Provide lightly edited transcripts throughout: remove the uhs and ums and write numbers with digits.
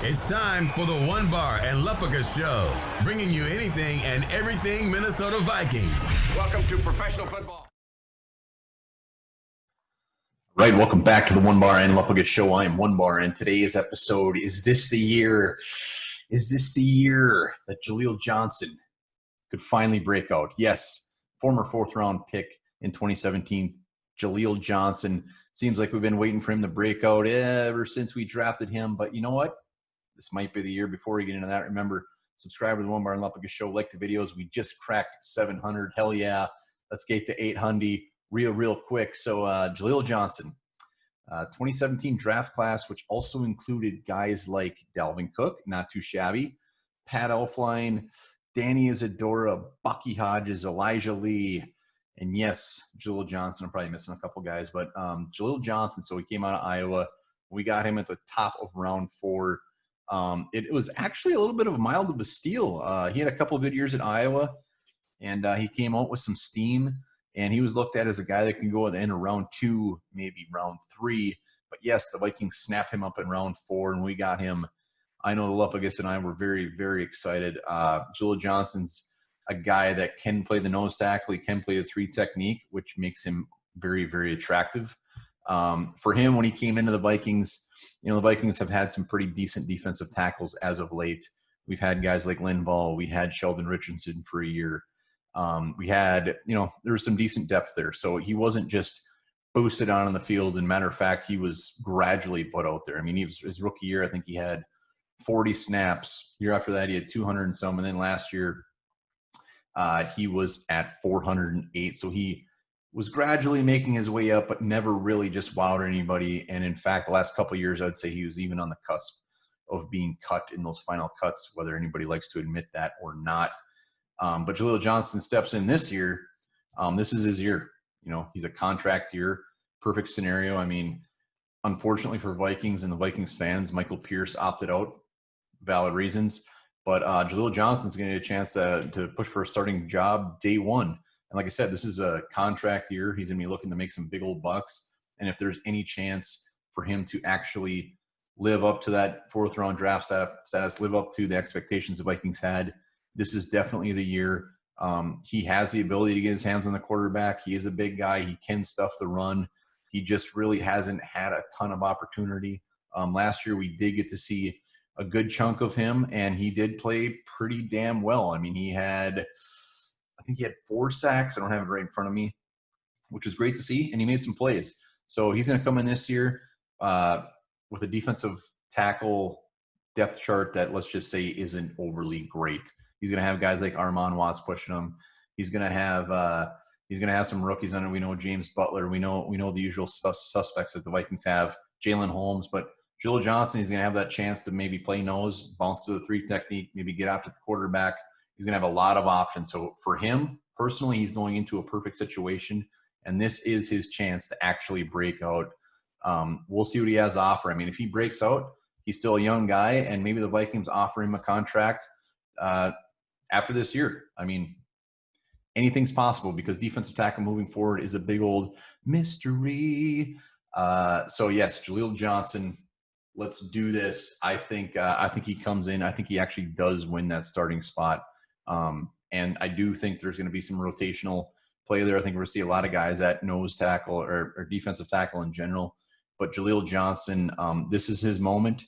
It's time for the One Bar and Lupica Show, bringing you anything and everything Minnesota Vikings. Welcome to professional football. Right, welcome back to the One Bar and Lupica Show. I am One Bar, and today's episode, is this the year that Jaleel Johnson could finally break out? Yes, former fourth-round pick in 2017, Jaleel Johnson. Seems like we've been waiting for him to break out ever since we drafted him, but you know what? This might be the year. Before we get into that, remember, subscribe to the One Bar and Lupica Show. Like the videos. We just cracked 700. Hell yeah. Let's get to 800 real quick. So Jaleel Johnson, 2017 draft class, which also included guys like Dalvin Cook, not too shabby, Pat Elflein, Danny Isadora, Bucky Hodges, Elijah Lee, and yes, Jaleel Johnson. I'm probably missing a couple guys, but Jaleel Johnson. So he came out of Iowa. We got him at the top of round 4. It was actually a little bit of a mild of a steal. He had a couple of good years at Iowa, and he came out with some steam, and he was looked at as a guy that can go at the end of round 2, maybe round 3. But yes, the Vikings snapped him up in round 4, and we got him. I know the Lupigas and I were very, very excited. Jaleel Johnson's a guy that can play the nose tackle. He can play the 3 technique, which makes him very, very attractive. For him, when he came into the Vikings, you know, the Vikings have had some pretty decent defensive tackles as of late. We've had guys like Linval. We had Sheldon Richardson for a year. We had, you know, there was some decent depth there. So he wasn't just boosted on the field. And matter of fact, he was gradually put out there. I mean, his rookie year, I think he had 40 snaps. Year after that, he had 200 and some. And then last year, he was at 408. So he was gradually making his way up, but never really just wowed anybody. And in fact, the last couple of years, I'd say he was even on the cusp of being cut in those final cuts, whether anybody likes to admit that or not. But Jaleel Johnson steps in this year. This is his year. You know, he's a contract year, perfect scenario. I mean, unfortunately for Vikings and the Vikings fans, Michael Pierce opted out, valid reasons. But Jaleel Johnson's going to get a chance to push for a starting job day one. And like I said, this is a contract year. He's going to be looking to make some big old bucks. And if there's any chance for him to actually live up to that 4th-round draft status, live up to the expectations the Vikings had, this is definitely the year. He has the ability to get his hands on the quarterback. He is a big guy. He can stuff the run. He just really hasn't had a ton of opportunity. Last year, we did get to see a good chunk of him, and he did play pretty damn well. I mean, I think he had 4 sacks. I don't have it right in front of me, which was great to see, and he made some plays. So he's going to come in this year with a defensive tackle depth chart that, let's just say, isn't overly great. He's going to have guys like Armon Watts pushing him. He's going to have some rookies on it. We know James Butler. We know the usual suspects that the Vikings have. Jalen Holmes, but Jaleel Johnson, he's going to have that chance to maybe play nose, bounce to the 3 technique, maybe get after the quarterback. He's going to have a lot of options. So for him, personally, he's going into a perfect situation, and this is his chance to actually break out. We'll see what he has to offer. I mean, if he breaks out, he's still a young guy, and maybe the Vikings offer him a contract after this year. I mean, anything's possible because defensive tackle moving forward is a big old mystery. So yes, Jaleel Johnson, let's do this. I think he comes in. I think he actually does win that starting spot. And I do think there's going to be some rotational play there. I think we're going to see a lot of guys at nose tackle or defensive tackle in general. But Jaleel Johnson, this is his moment.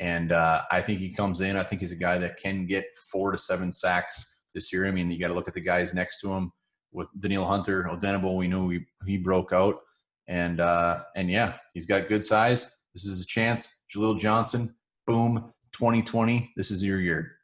And I think he comes in. I think he's a guy that can get 4 to 7 sacks this year. I mean, you got to look at the guys next to him. With Danielle Hunter, Odenabo, we know he broke out. And yeah, he's got good size. This is a chance. Jaleel Johnson, boom, 2020. This is your year.